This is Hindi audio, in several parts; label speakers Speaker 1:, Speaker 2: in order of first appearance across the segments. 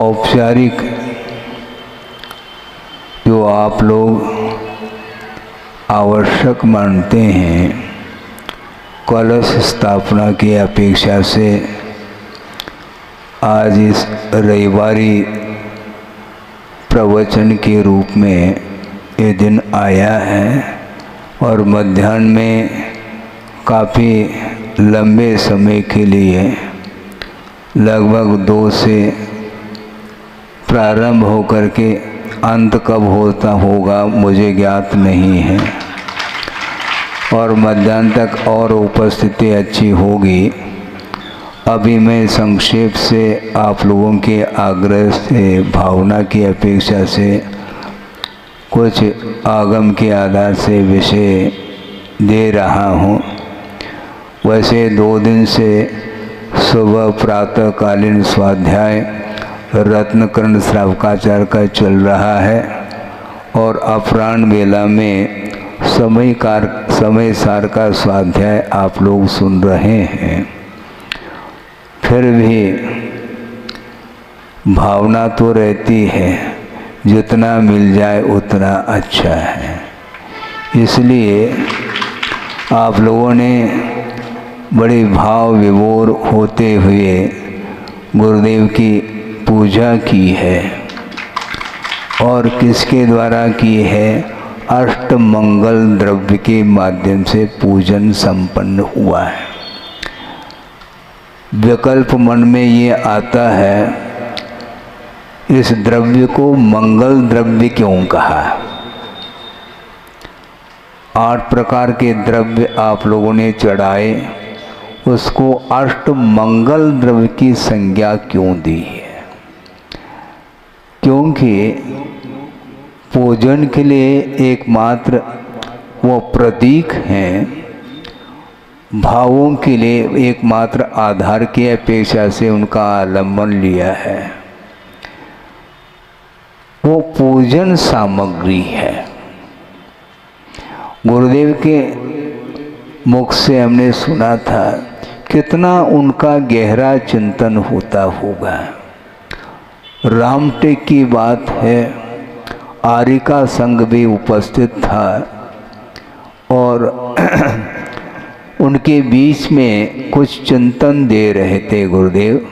Speaker 1: औपचारिक जो आप लोग आवश्यक मानते हैं कलश स्थापना की अपेक्षा से आज इस रविवारी प्रवचन के रूप में ये दिन आया है और मध्याह्न में काफ़ी लंबे समय के लिए लगभग 2 से प्रारंभ होकर के अंत कब होता होगा मुझे ज्ञात नहीं है और मध्याह्न तक और उपस्थिति अच्छी होगी। अभी मैं संक्षेप से आप लोगों के आग्रह से भावना की अपेक्षा से कुछ आगम के आधार से विषय दे रहा हूँ। वैसे 2 दिन से सुबह प्रातःकालीन स्वाध्याय रत्नकर्ण श्रावकाचार्य का चल रहा है और अपराह्न वेला में समय सार का स्वाध्याय आप लोग सुन रहे हैं। फिर भी भावना तो रहती है जितना मिल जाए उतना अच्छा है, इसलिए आप लोगों ने बड़े भाव विभोर होते हुए गुरुदेव की पूजा की है और किसके द्वारा की है? अष्ट मंगल द्रव्य के माध्यम से पूजन संपन्न हुआ है। विकल्प मन में ये आता है इस द्रव्य को मंगल द्रव्य क्यों कहा? 8 प्रकार के द्रव्य आप लोगों ने चढ़ाए, उसको अष्ट मंगल द्रव्य की संज्ञा क्यों दी है? क्योंकि पूजन के लिए एकमात्र वो प्रतीक हैं, भावों के लिए एकमात्र आधार की अपेक्षा से उनका आलम्बन लिया है। वो पूजन सामग्री है। गुरुदेव के मुख से हमने सुना था कितना उनका गहरा चिंतन होता होगा। रामटेक की बात है, आरिका संघ भी उपस्थित था और उनके बीच में कुछ चिंतन दे रहे थे गुरुदेव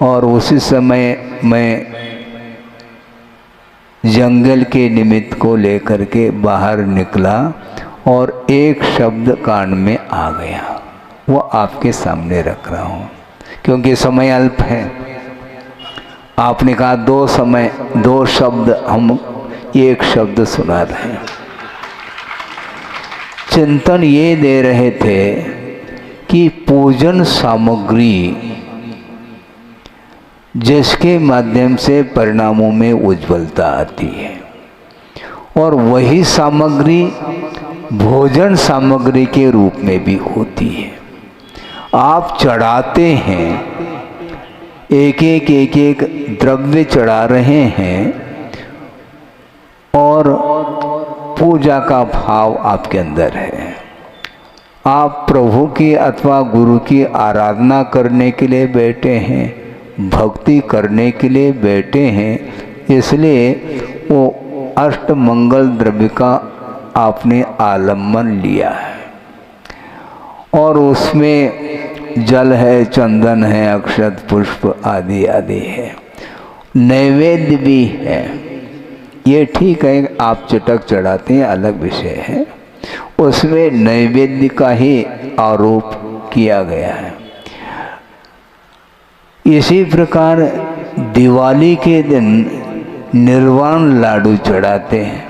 Speaker 1: और उसी समय मैं जंगल के निमित्त को लेकर के बाहर निकला और एक शब्द कान में आ गया, वो आपके सामने रख रहा हूँ क्योंकि समय अल्प है। आपने कहा 2 शब्द, हम एक शब्द सुना रहे हैं। चिंतन ये दे रहे थे कि पूजन सामग्री जिसके माध्यम से परिणामों में उज्ज्वलता आती है और वही सामग्री भोजन सामग्री के रूप में भी होती है। आप चढ़ाते हैं, एक द्रव्य चढ़ा रहे हैं और पूजा का भाव आपके अंदर है। आप प्रभु की अथवा गुरु की आराधना करने के लिए बैठे हैं, भक्ति करने के लिए बैठे हैं, इसलिए वो अष्ट मंगल द्रव्य का आपने आलम्बन लिया है और उसमें जल है, चंदन है, अक्षत पुष्प आदि आदि है, नैवेद्य भी है। ये ठीक है, आप चटक चढ़ाते हैं, अलग विषय है, उसमें नैवेद्य का ही आरोप किया गया है। इसी प्रकार दिवाली के दिन निर्वाण लाडू चढ़ाते हैं।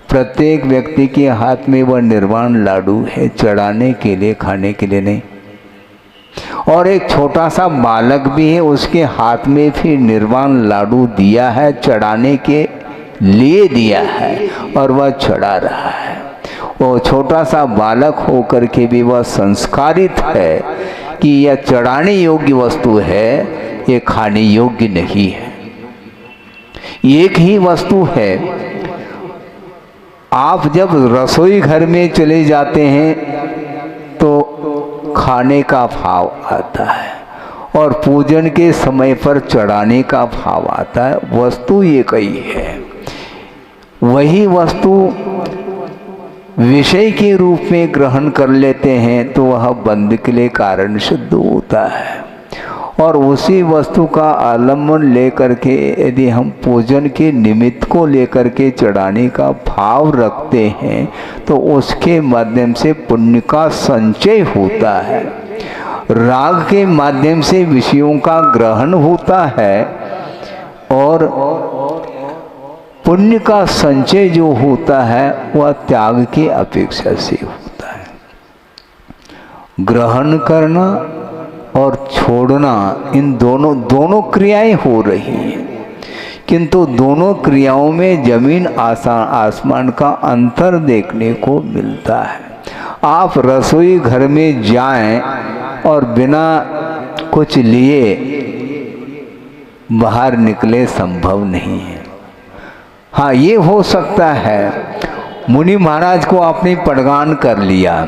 Speaker 1: प्रत्येक व्यक्ति के हाथ में वह निर्वाण लाडू है, चढ़ाने के लिए, खाने के लिए नहीं। और एक छोटा सा बालक भी है, उसके हाथ में भी निर्वाण लाडू दिया है, चढ़ाने के लिए दिया है और वह चढ़ा रहा है। वो छोटा सा बालक होकर के भी वह संस्कारित है कि यह चढ़ाने योग्य वस्तु है, ये खाने योग्य नहीं है। एक ही वस्तु है। आप जब रसोई घर में चले जाते हैं तो खाने का भाव आता है और पूजन के समय पर चढ़ाने का भाव आता है। वस्तु एक ही है, वही वस्तु विषय के रूप में ग्रहण कर लेते हैं तो वह बंध के लिए कारण सिद्ध होता है। और उसी वस्तु का आलम्बन लेकर के यदि हम पूजन के निमित्त को लेकर के चढ़ाने का भाव रखते हैं तो उसके माध्यम से पुण्य का संचय होता है। राग के माध्यम से विषयों का ग्रहण होता है और पुण्य का संचय जो होता है वह त्याग की अपेक्षा से होता है। ग्रहण करना और छोड़ना, इन दोनों क्रियाएं हो रही हैं, किंतु दोनों क्रियाओं में जमीन आसमान का अंतर देखने को मिलता है। आप रसोई घर में जाएं और बिना कुछ लिए बाहर निकले संभव नहीं है। हाँ, ये हो सकता है मुनि महाराज को आपने पड़गान कर लिया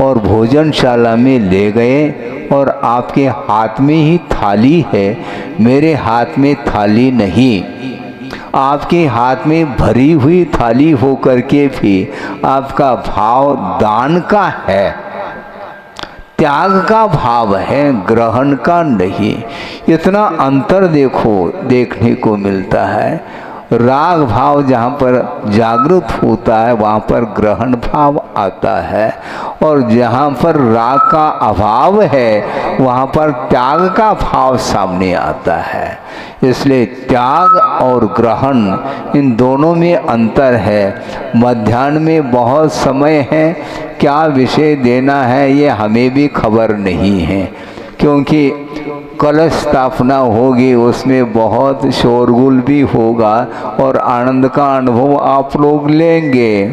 Speaker 1: और भोजनशाला में ले गए और आपके हाथ में ही थाली है, मेरे हाथ में थाली नहीं, आपके हाथ में भरी हुई थाली हो करके भी आपका भाव दान का है, त्याग का भाव है, ग्रहण का नहीं। इतना अंतर देखने को मिलता है। राग भाव जहाँ पर जागृत होता है वहाँ पर ग्रहण भाव आता है, और जहाँ पर राग का अभाव है वहाँ पर त्याग का भाव सामने आता है। इसलिए त्याग और ग्रहण इन दोनों में अंतर है। मध्याह्न में बहुत समय है, क्या विषय देना है ये हमें भी खबर नहीं है, क्योंकि कलश स्थापना होगी, उसमें बहुत शोरगुल भी होगा और आनंद का अनुभव आप लोग लेंगे,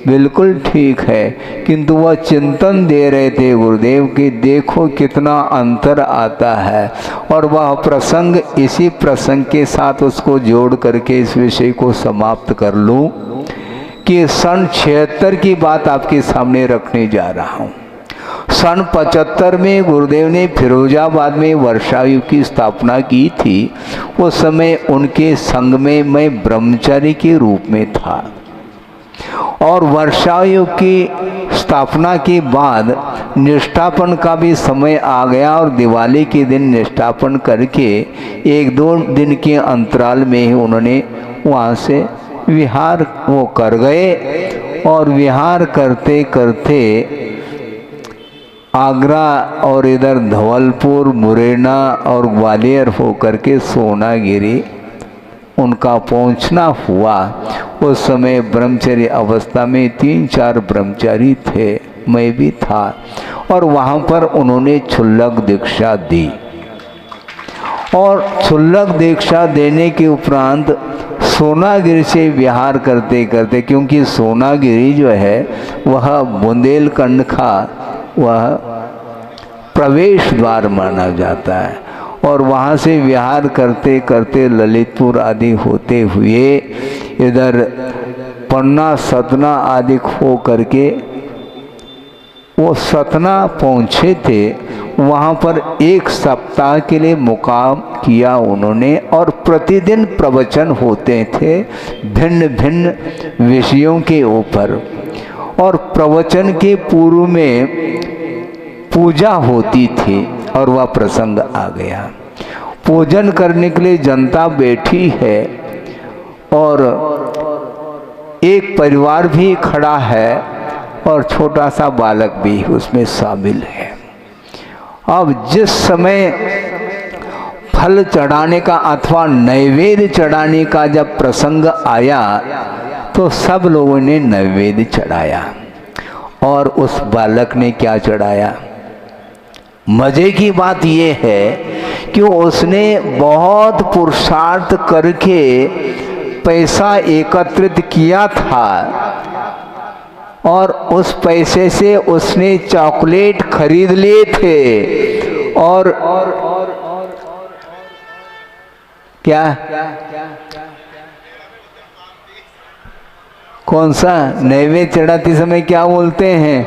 Speaker 1: बिल्कुल ठीक है। किंतु वह चिंतन दे रहे थे गुरुदेव कि देखो कितना अंतर आता है, और वह प्रसंग, इसी प्रसंग के साथ उसको जोड़ करके इस विषय को समाप्त कर लूं कि सन 76 की बात आपके सामने रखने जा रहा हूं। सन 75 में गुरुदेव ने फिरोजाबाद में वर्षायुग की स्थापना की थी। उस समय उनके संग में मैं ब्रह्मचारी के रूप में था, और वर्षायुग की स्थापना के बाद निष्ठापन का भी समय आ गया, और दिवाली के दिन निष्ठापन करके 1-2 दिन के अंतराल में ही उन्होंने वहाँ से विहार वो कर गए। और विहार करते करते आगरा और इधर धवलपुर, मुरैना और ग्वालियर होकर के सोनागिरी उनका पहुंचना हुआ। उस समय ब्रह्मचर्य अवस्था में 3-4 ब्रह्मचारी थे, मैं भी था, और वहाँ पर उन्होंने क्षुल्लक दीक्षा दी। और क्षुल्लक दीक्षा देने के उपरांत सोनागिरी से विहार करते करते, क्योंकि सोनागिरी जो है वह बुंदेलखंड का वह प्रवेश द्वार माना जाता है, और वहाँ से विहार करते करते ललितपुर आदि होते हुए इधर पन्ना, सतना आदि हो करके वो सतना पहुँचे थे। वहाँ पर 1 सप्ताह के लिए मुकाम किया उन्होंने, और प्रतिदिन प्रवचन होते थे भिन्न भिन्न विषयों के ऊपर, और प्रवचन के पूर्व में पूजा होती थी। और वह प्रसंग आ गया, पूजन करने के लिए जनता बैठी है और एक परिवार भी खड़ा है और छोटा सा बालक भी उसमें शामिल है। अब जिस समय फल चढ़ाने का अथवा नैवेद्य चढ़ाने का जब प्रसंग आया तो सब लोगों ने नैवेद्य चढ़ाया, और उस बालक ने क्या चढ़ाया? मजे की बात यह है कि उसने बहुत पुरुषार्थ करके पैसा एकत्रित किया था, और उस पैसे से उसने चॉकलेट खरीद लिए थे, और क्या कौन सा नैवेद्य चढ़ाते समय क्या बोलते हैं?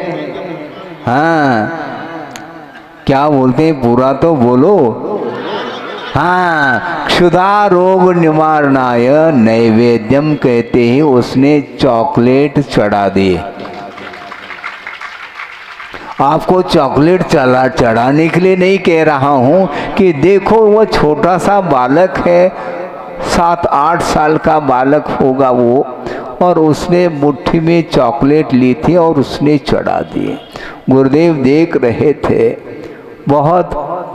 Speaker 1: हाँ, क्या बोलते हैं, पूरा तो बोलो। हाँ, क्षुधा रोग निवारणाय नैवेद्यम कहते ही उसने चॉकलेट चढ़ा दिए। आपको चॉकलेट चढ़ाने के लिए नहीं कह रहा हूँ कि देखो वो छोटा सा बालक है, 7-8 साल का बालक होगा वो, और उसने मुट्ठी में चॉकलेट ली थी और उसने चढ़ा दिए। गुरुदेव देख रहे थे, बहुत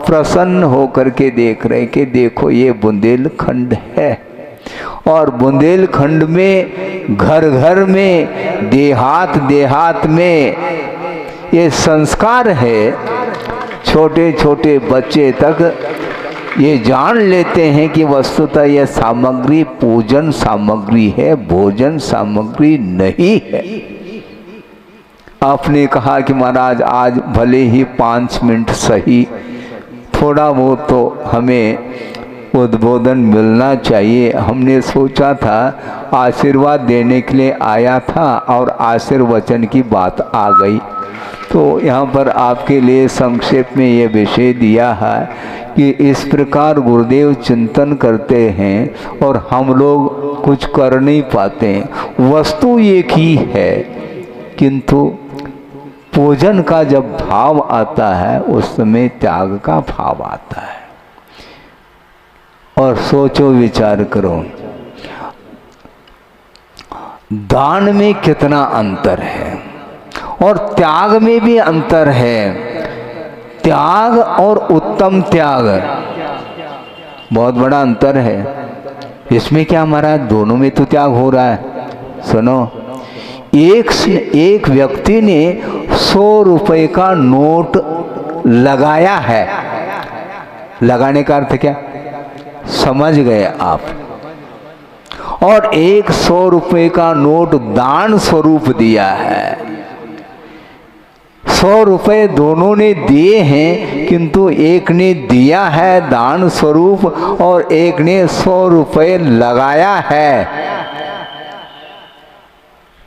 Speaker 1: प्रसन्न होकर के देख रहे कि देखो ये बुंदेलखंड है, और बुंदेलखंड में घर घर में, देहात देहात में ये संस्कार है। छोटे छोटे बच्चे तक ये जान लेते हैं कि वस्तुतः यह सामग्री पूजन सामग्री है, भोजन सामग्री नहीं है। आपने कहा कि महाराज आज भले ही 5 मिनट सही, थोड़ा बहुत तो हमें उद्बोधन मिलना चाहिए। हमने सोचा था आशीर्वाद देने के लिए आया था और आशीर्वचन की बात आ गई, तो यहाँ पर आपके लिए संक्षेप में ये विषय दिया है कि इस प्रकार गुरुदेव चिंतन करते हैं और हम लोग कुछ कर नहीं पाते। वस्तु एक ही है, किंतु पूजन का जब भाव आता है उस समय त्याग का भाव आता है। और सोचो, विचार करो, दान में कितना अंतर है और त्याग में भी अंतर है। त्याग और उत्तम त्याग बहुत बड़ा अंतर है। इसमें क्या हमारा दोनों में तो त्याग हो रहा है। सुनो, एक व्यक्ति ने 100 रुपए का नोट लगाया है। लगाने का अर्थ क्या, समझ गए आप। और एक 100 रुपए का नोट दान स्वरूप दिया है। 100 रुपए दोनों ने दिए हैं, किंतु एक ने दिया है दान स्वरूप और एक ने 100 रुपए लगाया है।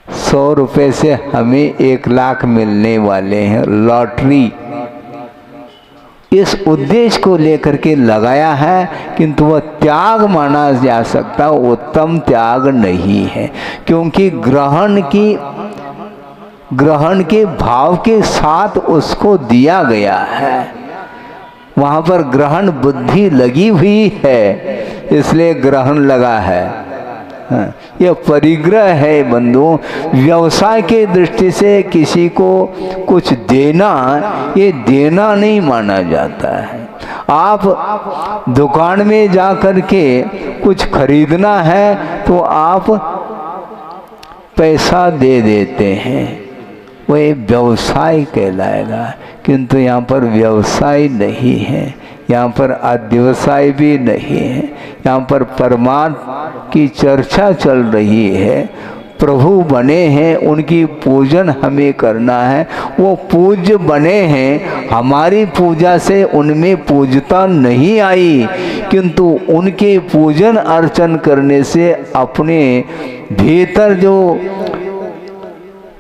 Speaker 1: 100 रुपए से हमें 1 लाख मिलने वाले हैं, लॉटरी। इस उद्देश्य को लेकर के लगाया है, किंतु वह त्याग माना जा सकता, उत्तम त्याग नहीं है, क्योंकि ग्रहण के भाव के साथ उसको दिया गया है। वहाँ पर ग्रहण बुद्धि लगी हुई है, इसलिए ग्रहण लगा है। यह परिग्रह है बंधुओं। व्यवसाय के दृष्टि से किसी को कुछ देना, ये देना नहीं माना जाता है। आप दुकान में जा कर के कुछ खरीदना है तो आप पैसा दे देते हैं, वह व्यवसाय कहलाएगा। किंतु यहाँ पर व्यवसाय नहीं है, यहाँ पर अध्यवसाय भी नहीं है। यहाँ पर परमात्मा की चर्चा चल रही है। प्रभु बने हैं, उनकी पूजन हमें करना है। वो पूज्य बने हैं, हमारी पूजा से उनमें पूजता नहीं आई, किंतु उनके पूजन अर्चन करने से अपने भीतर जो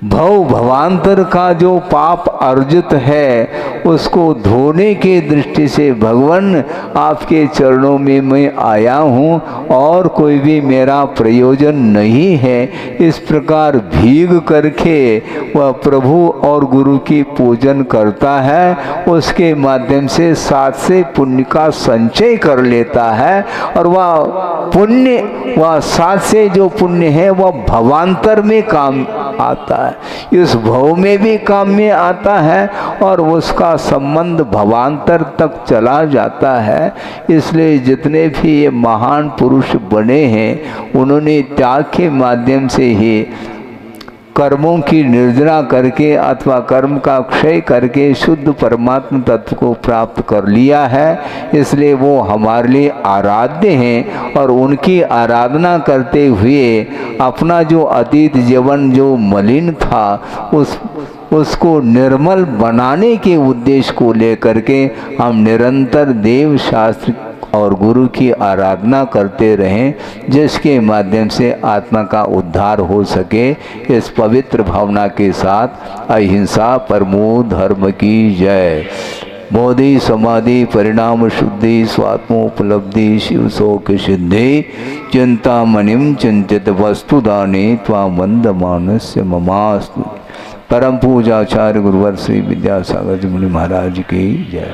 Speaker 1: भवांतर का जो पाप अर्जित है उसको धोने के दृष्टि से भगवान आपके चरणों में मैं आया हूँ और कोई भी मेरा प्रयोजन नहीं है। इस प्रकार भीग करके वह प्रभु और गुरु की पूजन करता है, उसके माध्यम से 7 से पुण्य का संचय कर लेता है और वह पुण्य, वह 7 से जो पुण्य है वह भवांतर में काम आता है, इस भव में भी काम में आता है और उसका संबंध भवांतर तक चला जाता है। इसलिए जितने भी ये महान पुरुष बने हैं उन्होंने त्याग के माध्यम से ही कर्मों की निर्जरा करके अथवा कर्म का क्षय करके शुद्ध परमात्मा तत्व को प्राप्त कर लिया है। इसलिए वो हमारे लिए आराध्य हैं और उनकी आराधना करते हुए अपना जो अतीत जीवन जो मलिन था उसको निर्मल बनाने के उद्देश्य को लेकर के हम निरंतर देव शास्त्र और गुरु की आराधना करते रहें, जिसके माध्यम से आत्मा का उद्धार हो सके। इस पवित्र भावना के साथ अहिंसा परमो धर्म की जय। बोधि समाधि परिणाम शुद्धि स्वात्मोपलब्धि शिव शोक सिद्धि चिंतामणिम चिंतित वस्तुदाने त्वामंद मानस्य ममास्तु। परम पूजाचार्य गुरुवर श्री विद्यासागर जी मुनि महाराज की जय।